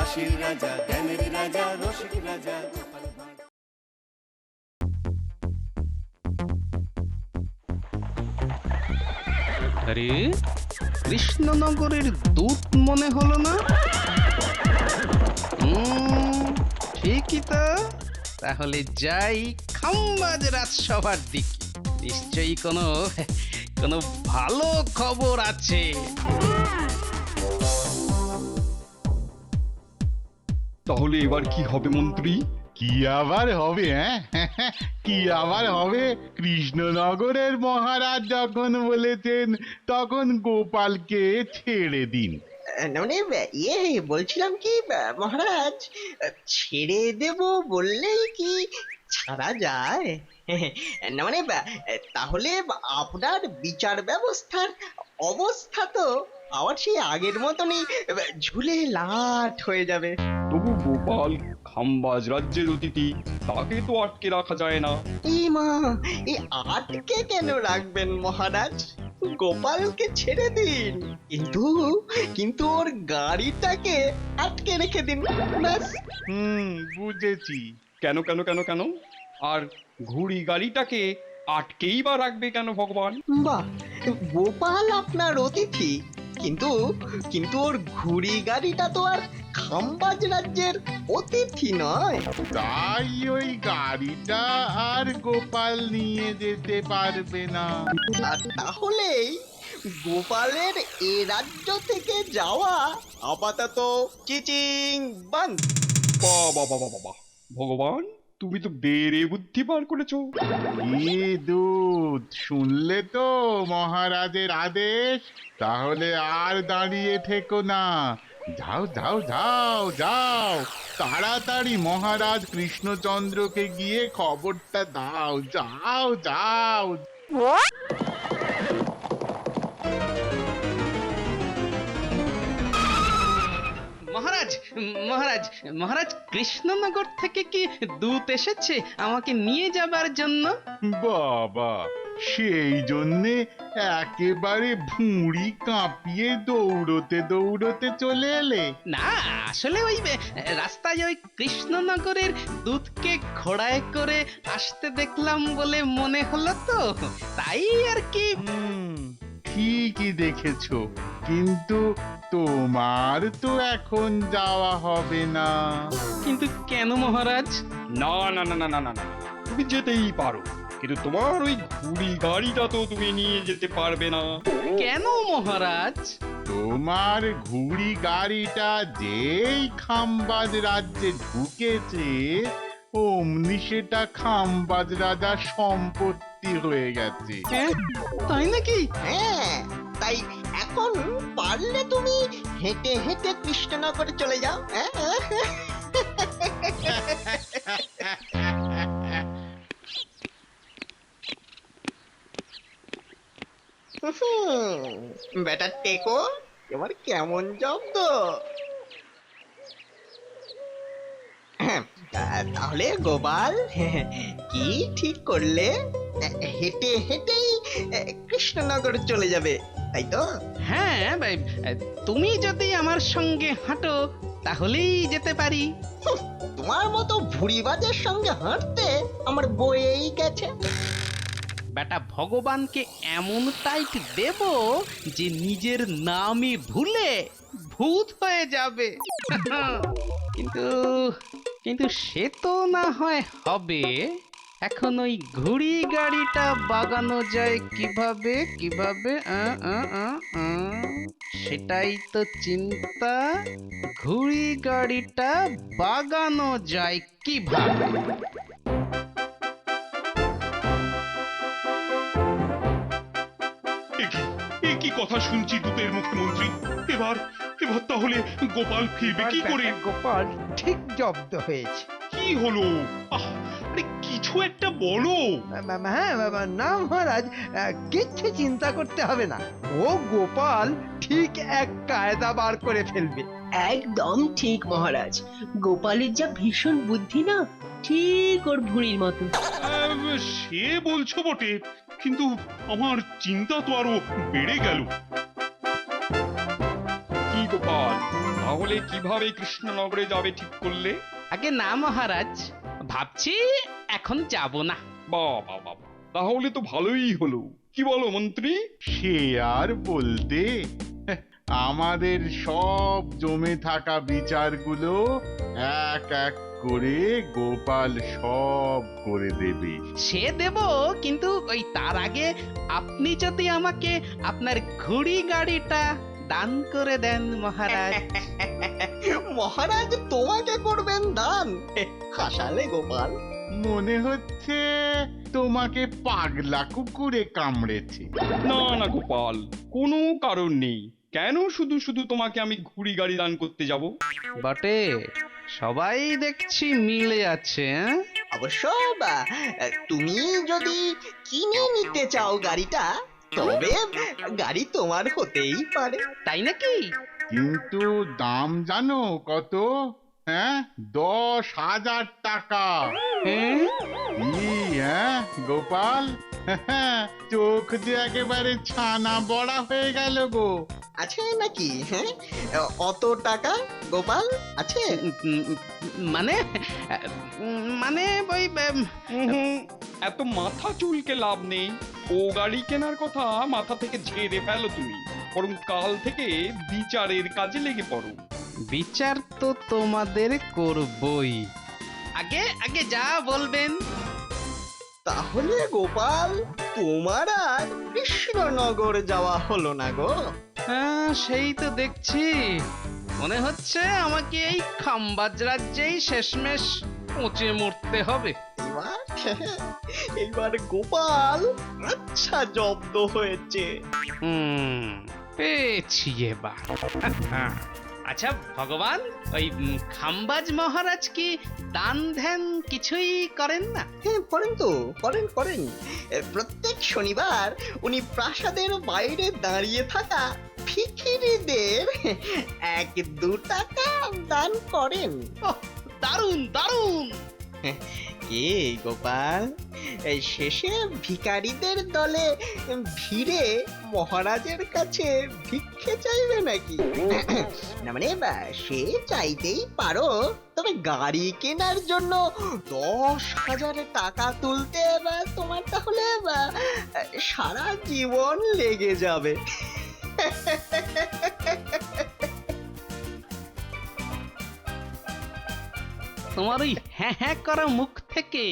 হাসির রাজা, জ্ঞানের রাজা, রসিক রাজা গোপাল ভাঁড়। আরে কৃষ্ণনগরের দূত মনে হলো না? ঠিকই তো। তাহলে যাই খাম্বাজ রাজসভার দিকে, নিশ্চয়ই কোনো কোনো ভালো খবর আছে। তাহলে এবার কি হবে মন্ত্রী? কি আবার হবে? কি আবার হবে? কৃষ্ণনগরের মহারাজ যখন বলেছেন তখন গোপালকে ছেড়ে দিন। মানে বলছিলাম কি মহারাজ, ছেড়ে দেব বললেই কি ছাড়া যায়? না মানে তাহলে আপনার বিচার ব্যবস্থার অবস্থা তো আবার সেই আগের মতনই ঝুলে লাট হয়ে যাবে। তবু গোপাল খাম্বাজ রাজ্যের অতিথি, তাকে তো আটকে রাখা যায় না। এই মা, এই আটকে কেন রাখবেন মহারাজ? গোপালকে ছেড়ে দিন, কিন্তু কিন্তু ওর গাড়িটাকে আটকে রেখে দিন ব্যাস। বুঝেছি। কেন কেন কেন কেন? আর ঘুড়ি গাড়িটাকে আটকেই বা রাখবে কেন ভগবান? বাহ, গোপাল আপনার অতিথি, কিন্তু কিন্তু ওর ঘুড়ি গাড়িটা তো আর খাম্বাজ রাজ্যের অতিথি নয়। তাই ওই গাড়িটা আর গোপাল নিয়ে যেতে পারবে না। আর তাহলেই গোপালের এ রাজ্য থেকে যাওয়া আপাতত চিচিং বন্ধ। বাবা বাবা বাবা, ভগবান তুমি তো বেড়ে বুদ্ধি পার করেছো। কি দূত, শুনলে তো মহারাজের আদেশ? তাহলে আর দাঁড়িয়ে থেকো না, যাও যাও যাও যাও, তাড়াতাড়ি মহারাজ কৃষ্ণচন্দ্রকে গিয়ে খবরটা দাও, যাও যাও। মহারাজ মহারাজ মহারাজ, কৃষ্ণনগর থেকে কি দূত এসেছে আমাকে নিয়ে যাবার জন্য? বাবা, সেই জন্যে একেবারে ভুঁড়ি কাঁপিয়ে দৌড়তে দৌড়তে চলে এলে? না, আসলে ওই রাস্তায় ওই কৃষ্ণনগরের দুধকে ঘোড়ায় করে আসতে দেখলাম বলে মনে হলো তো, তাই আর কি। ঠিকই দেখেছো, কিন্তু তোমার তো এখন যাওয়া হবে না। কিন্তু কেন মহারাজ? না না না না না না না, তুমি যেতেই পারো, কিন্তু তোমার ওই ঘুড়ি গাড়িটা তো তুমি নিয়ে যেতে পারবে না। কেন মহারাজ? তোমার ঘুড়ি গাড়িটা যেই খাম্বাজ রাজ্যে ঢুকেছে অমনি সেটা খাম্বাজ রাজার সম্পত্তি হয়ে গেছে। হ্যাঁ, তাই নাকি? হ্যাঁ, তাই এখন পারলে তুমি হেঁটে হেঁটে কৃষ্ণনগরে চলে যাও। হ্যাঁ বেটার টেকো এবার কেমন জব্দ। তাহলে গোপাল, কি ঠিক করলে? হেঁটে হেঁটেই কৃষ্ণনগর চলে যাবে, তাই তো? হ্যাঁ, তুমি যদি আমার সঙ্গে হাঁটো তাহলেই যেতে পারি। তোমার মতো ভুঁড়িবাজের সঙ্গে হাঁটতে আমার বয়েই গেছে। বেটা, ভগবানকে এমন টাইট দেব যে নিজের নামই ভুলে ভূত হয়ে যাবে। কিন্তু কিন্তু সে তো না হয় হবে। এখন ওই ঘুড়ি গাড়িটা বাগানো যায় কিভাবে কিভাবে? সেটাই তো চিন্তা। ঘুড়ি গাড়িটা বাগানো যায় কিভাবে? এ কি কথা শুনছি দূতের মুখে মন্ত্রী? এবার এবার তাহলে গোপাল ফিরবে কি করে? গোপাল ঠিক জব্দ হয়েছে। কি হলো? আরে কিছু একটা বলো। হ্যাঁ না মহারাজ, কিচ্ছু চিন্তা করতে হবে না। ও গোপাল ঠিক এক কায়দা বার করে ফেলবে। একদম ঠিক মহারাজ, গোপালের যা ভীষণ বুদ্ধি না, ঠিক ওর ভুঁড়ির মতো। সে বলছো বটে, কিন্তু আমার চিন্তা তো আরো বেড়ে গেল। কি গোপাল, তাহলে কিভাবে কৃষ্ণনগরে যাবে ঠিক করলে? আগে না মহারাজ, ভাবছি এখন যাব না। বাবা বাবা, তাহলে তো ভালোই হলো। কি বলো মন্ত্রী? সে আর বলতে, আমাদের সব জমে থাকা বিচারগুলো এক এক করে গোপাল সব করে দেবে। সে দেব, কিন্তু ওই তার আগে আপনি যদি আমাকে আপনার ঘুড়ি গাড়িটা দান করে দেন মহারাজ। মহারাজ তোমাকে করবেন দান? হাসালে গোপাল। মনে হচ্ছে তোমাকে পাগলা কুকুরে কামড়েছে। না না গোপাল, কোনো কারণ নেই। কেন শুধু শুধু তোমাকে আমি ঘুড়ি গাড়ি দান করতে যাব? বটে, সবাই দেখছি মিলে আছে। অবশ্য তুমি যদি কিনে নিতে চাও গাড়িটা, তবে গাড়ি তোমার হতেই পারে। তাই নাকি? কিন্তু দাম জানো কত? হ্যাঁ, 10,000 টাকা। হ্যাঁ? কি গোপাল, চোখ যে একেবারে ছানা বড়া হয়ে গেল গো। আছে নাকি? হ্যাঁ, অত টাকা গোপাল আছে? মানে মানে ওই এত মাথা চুলকে লাভ নেই। ও গাড়ি কেনার কথা মাথা থেকে ঝেড়ে ফেলো তুমি, বরং কাল থেকে বিচারের কাজে লেগে পড়ো। বিচার তো তোমাদের করবই। আগে আগে যা বলবেন। তাহলে গোপাল, তোমার আর কৃষ্ণনগর যাওয়া হলো না গো? হ্যাঁ, সেই তো দেখছি। মনে হচ্ছে আমাকে এই খাম্বাজ রাজ্যেই শেষমেশ পচে মরতে হবে। এইবার গোপাল আচ্ছা জব্দ হয়েছে। পেয়েছি এবার। আচ্ছা ভগবান, ওই খাম্বাজ মহারাজ কি দান ধ্যান কিছুই করেন না? হ্যাঁ, করেন তো, করেন। প্রত্যেক শনিবার উনি প্রাসাদের বাইরে দাঁড়িয়ে থাকা ভিখিরিদের 1-2 টাকা দান করেন। ওহ, দারুণ দারুণ। কে গোপাল, এই শেষে ভিখারিদের দলে ভিড়ে মহারাজের কাছে ভিক্ষে চাইবে নাকি? না মানে সে চাইতেই পারো, তবে গাড়ি কেনার জন্য 10,000 টাকা তুলতে তোমার তাহলে সারা জীবন লেগে যাবে। তোমার ওই হ্যাঁ হ্যাঁ করা মুখ থেকে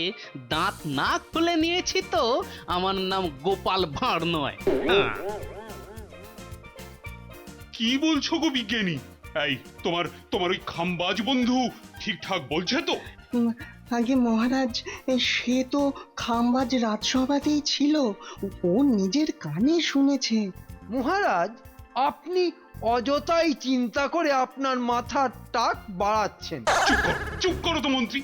দাঁত না খুলে নিয়েছি তো আমার নাম গোপাল ভাঁড় নয়। হ্যাঁ। কি বলছো গো বিজ্ঞানী? এই তোমার তোমার ওই খাম্বাজ বন্ধু ঠিকঠাক বলছে তো? আগে মহারাজ, সে তো খাম্বাজ রাজসভাতেই ছিল, ও নিজের কানে শুনেছে। মহারাজ, আপনি অযথাই চিন্তা করে আপনার মাথার টাক বাড়াচ্ছেন। চুপ করো তো মন্ত্রী।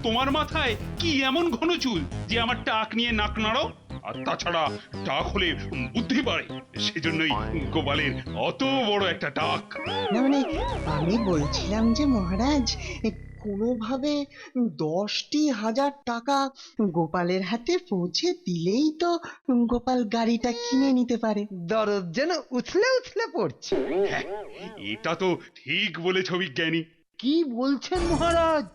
তোমার মাথায় কি এমন ঘন চুল যে আমার টাক নিয়ে নাক নাড়ো? আর তাছাড়া টাক হলে বুদ্ধি বাড়ে, সেজন্যই গোপালের অত বড় একটা টাক। না মানে আমি বলছিলাম যে মহারাজ, কোনোভাবে 10,000 টাকা গোপালের হাতে পৌঁছে দিলেই তো গোপাল গাড়িটা কিনে নিতে পারে। দরদ যেন উথলে উথলে পড়ছে। হ্যাঁ, এটা তো ঠিক বলেছ বিজ্ঞানী। কি বলছেন মহারাজ?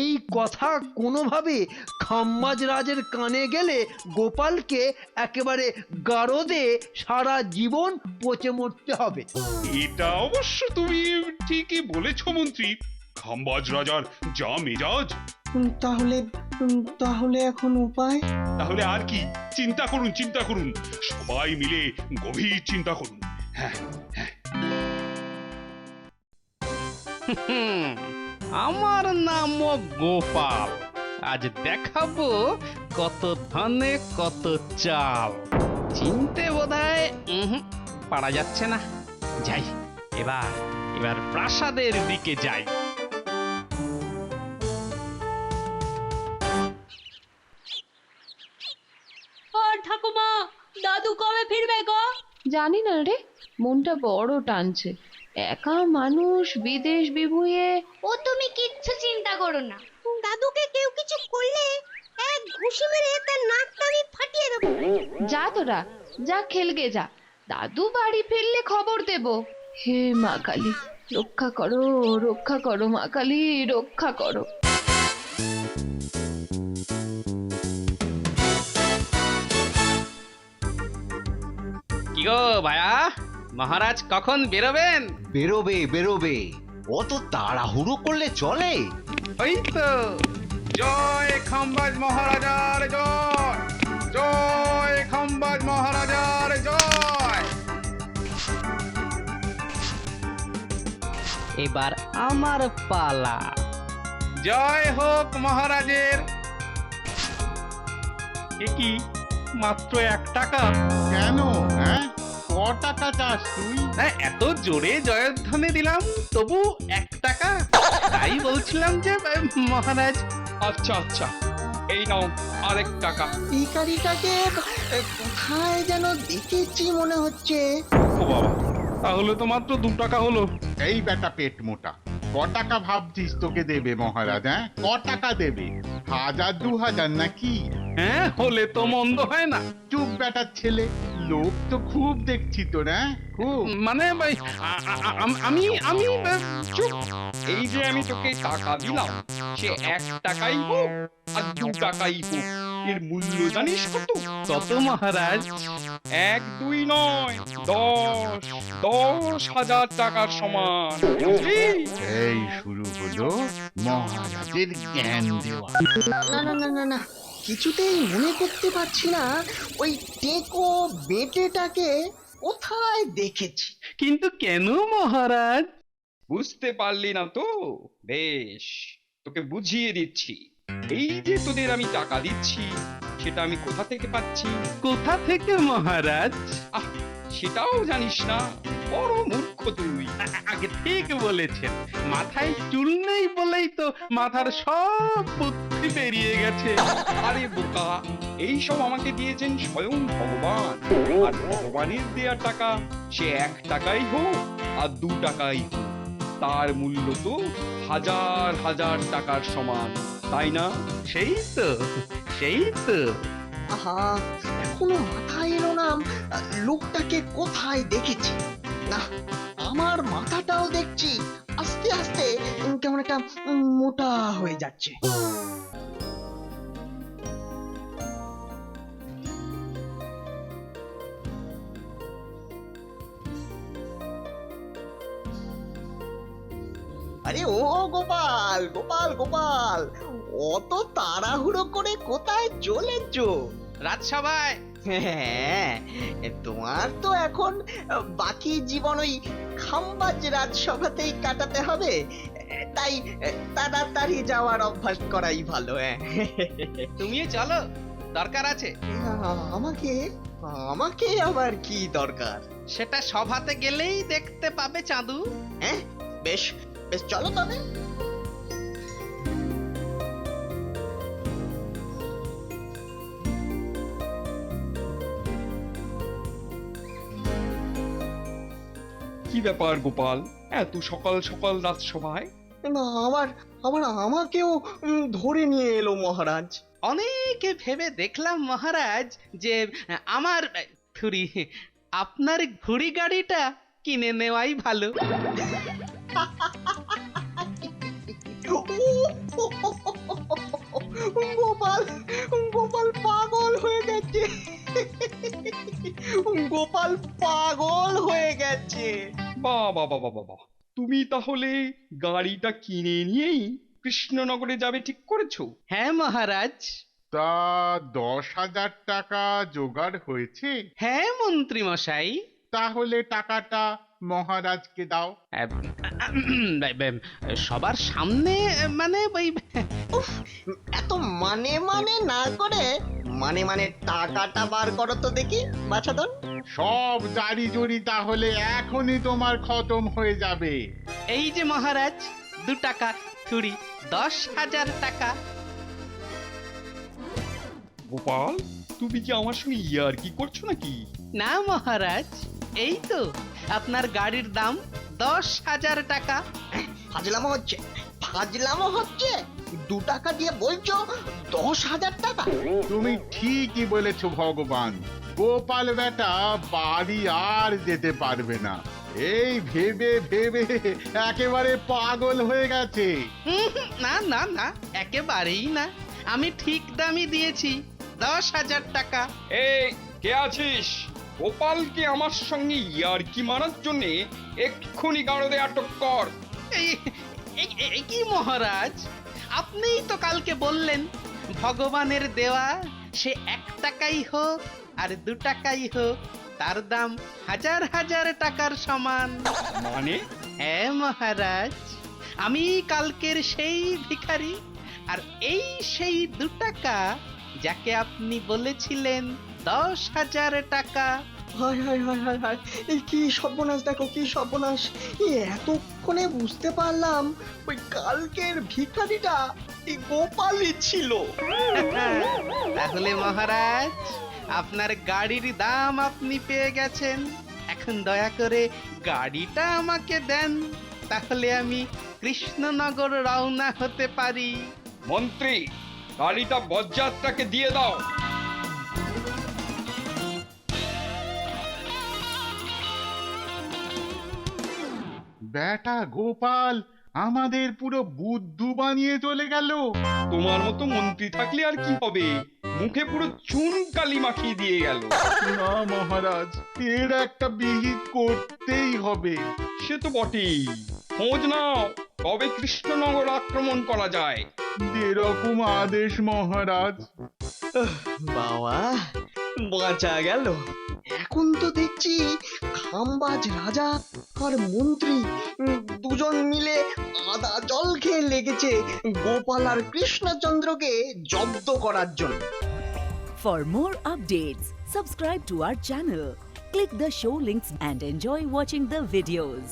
এই কথা কোনোভাবে খাম্বাজ রাজের কানে গেলে গোপালকে একেবারে গারদে সারা জীবন পচে মরতে হবে। এটা অবশ্য তুমি ঠিকই বলেছ মন্ত্রী। খাম্বাজ রাজার যা মেজাজ। তাহলে এখন উপায়? তাহলে আর কি, চিন্তা করুন, সবাই মিলে গভীর চিন্তা করুন। হ্যাঁ হ্যাঁ, আমার নাম গোপাল। আজ দেখাবো কত ধানে কত চাল। চিনতে বোধহয় পারা যাচ্ছে না। যাই, এবার প্রাসাদের দিকে যাই। ঠাকুমা, দাদু কবে ফিরবে গো? জানি না রে, মনটা বড় টানছে। একা মানুষ বিদেশ বিভুঁইয়ে। ও তুমি কিচ্ছু চিন্তা করো না, দাদুকে কেউ কিছু করলে এক ঘুষি মেরে তার নাকটা আমি ফাটিয়ে দেবো। যা তোরা, যা খেলগে যা, দাদু বাড়ি ফিরলে খবর দেব। হে মা কালী, রক্ষা করো, রক্ষা করো মা কালী, রক্ষা করো। কি গো ভায়া, মহারাজ কখন বেরোবেন? বেরোবে বেরোবে, অত তাড়াহুড়ো করলে চলে? ওই তো। জয় খাম্বাজ মহারাজার জয়, জয় খাম্বাজ মহারাজার জয়। এবার আমার পালা। জয় হোক মহারাজের। এ কি মাত্র 1 টাকা? কেন হ্যাঁ, ক টাকা চাস তুই? হ্যাঁ, এত জোরে জয়ধ্বনি দিলাম তবু 1 টাকা। তাই বলছিলাম যে মহারাজ। আচ্ছা আচ্ছা, এই নাও আরেক টাকা। এই গাড়িটাকে কোথায় যেন দেখেছি মনে হচ্ছে। ও বাবা, তাহলে তো মাত্র 2 টাকা হলো। এই বেটা পেট মোটা, ক টাকা ভাবছিস তোকে দেবে মহারাজ? হ্যাঁ, ক টাকা দেবে? 1000 2000 নাকি? হ্যাঁ, হলে তো মন্দ হয় না। চুপ বেটার ছেলে, লোক তো খুব দেখছি তো না, খুব। মানে ভাই, আমি আমি চুপ। এই যে আমি তোকে টাকা দিলাম, সে 1 টাকাই হোক আর 2 টাকাই হোক, এর মূল্য জানিস কত? কত মহারাজ? 1 2 নয়, 10,000 টাকার সমান, বুঝলি? এই শুরু হলো মহারাজের জ্ঞান দেওয়া। না না না না না, কিছুতেই মনে করতে পারছি না ওই টেকো বেটেটাকে কোথায় দেখেছি। কিন্তু কেন মহারাজ? বুঝতে পারলি না তো? বেশ, তোকে বুঝিয়ে দিচ্ছি। এই যে তোদের আমি টাকা দিচ্ছি, সেটা আমি কোথা থেকে পাচ্ছি? কোথা থেকে মহারাজ? আহ, সেটাও জানিস না? বড় মূর্খ তুই। আগে ঠিক বলেছেন, মাথায় চুল নেই বলেই তো মাথার সব বুদ্ধি বেরিয়ে গেছে। আরে বোকা, এই সব আমাকে দিয়েছেন স্বয়ং ভগবান। আর ভগবানের দেয়া টাকা, সে 1 টাকাই হোক আর 2 টাকাই হোক, তার মূল্য তো হাজার হাজার টাকার সমান, তাই না? সেই তো, সেই তো। আহা, এখনো মাথায় এলো না লোকটাকে কোথায় দেখেছি। না, আমার মাথাটাও দেখছি আস্তে আস্তে কেমন একটা মোটা হয়ে যাচ্ছে। আরে ও গোপাল, গোপাল গোপাল, অত তাড়াহুড়ো করে কোথায় চলেছো? রাজসভায়। হ্যাঁ, তোমার তো এখন বাকি জীবন ওই খাম্বাজ রাজসভাতেই কাটাতে হবে, তাই তাড়াতাড়ি যাওয়ার অভ্যাস করাই ভালো। তুমিও চলো, দরকার আছে। আমাকে আমাকে আবার কি দরকার? সেটা সভাতে গেলেই দেখতে পাবে চাঁদু। হ্যাঁ, বেশ বেশ, চলো তবে। কি ব্যাপার গোপাল, এত সকাল সকাল রাজসভায়? না, আবার আবার আমাকেও ধরে নিয়ে এলো মহারাজ। অনেকে ভেবে দেখলাম মহারাজ যে আমার থুরি আপনার ঘুড়ি গাড়িটা কিনে নেওয়াই ভালো। গোপাল, গোপাল পাগল হয়ে গেছে, গোপাল পাগল হয়ে গেছে। বাবা বাবা বাবা, তুমি তাহলে গাড়িটা কিনে নিয়েই কৃষ্ণনগরে যাবে ঠিক করেছো? হ্যাঁ মহারাজ। তা 10,000 টাকা জোগাড় হয়েছে? হ্যাঁ মন্ত্রী মশাই। তাহলে টাকাটা মহারাজকে দাও। সবার সামনে মানে ওই। এত মানে মানে না করে মানে মানে টাকাটা বার করো তো দেখি বাছাধন। সব জারি জড়ি তাহলে এখনই তোমার খতম হয়ে যাবে। এই যে মহারাজ, 2 টাকা থুড়ি, 10,000 টাকা। গোপাল, তুমি কি আমার সঙ্গে ইয়ার্কি করছো নাকি? না মহারাজ, এই তো আপনার গাড়ির দাম 10,000 টাকা। ফাজলামো হচ্ছে, ফাজলামো হচ্ছে। 2 টাকা দিয়ে বলছো 10,000 টাকা? তুমি ঠিকই বলেছো ভগবান, গোপাল বেটা বাড়ি আর যেতে পারবে না। এই ভেবে ভেবে একেবারে পাগল হয়ে গেছে। না না না, একেবারেই না। আমি ঠিক দামই দিয়েছি, 10,000 টাকা। এই কে আছিস? গোপালকে আমার সঙ্গে ইয়ার্কি মারার জন্য এক্ষুনি গাড়দে আটক কর। এই কি মহারাজ, আপনিই তো কালকে বললেন ভগবানের দেওয়া সে 1 টাকাই হোক আর 2 টাকাই হোক, তার দাম হাজার হাজার টাকার সমান। মানে? হ্যাঁ মহারাজ, আমি কালকের সেই ভিখারি, আর এই সেই 2 টাকা যাকে আপনি বলেছিলেন 10,000 টাকা। হায় হায় হায় হায় হায়, এই কি সর্বনাশ, দেখো কি সর্বনাশ! এতক্ষণে বুঝতে পারলাম ওই কালকের ভিখারিটা এই গোপালই ছিল। তাহলে মহারাজ, আপনার গাড়ির দাম আপনি পেয়ে গেছেন। এখন দয়া করে গাড়িটা আমাকে দেন, তাহলে আমি কৃষ্ণনগর রওনা হতে পারি। মন্ত্রী, গাড়িটা বজ্জাতটাকে দিয়ে দাও। বেটা গোপাল আমাদের পুরো বুদ্ধু বানিয়ে চলে গেল। তোমার মতো মন্ত্রী থাকলে আর কি হবে, মুখে পুরো চুন কালি মাখিয়ে দিয়ে গেল। না মহারাজ, এর একটা বিহিত করতেই হবে। সে তো বটেই। খোঁজ নাও কবে কৃষ্ণনগর আক্রমণ করা যায়। যেরকম আদেশ মহারাজ। বাবা, বাঁচা গেল। এখন তো দেখছি খামবাজ রাজা আর মন্ত্রী দুজন মিলে আদা জল খেয়ে লেগেছে গোপাল আর কৃষ্ণচন্দ্রকে জব্দ করার জন্য। For more updates, subscribe to our channel, click the show links and enjoy watching the videos.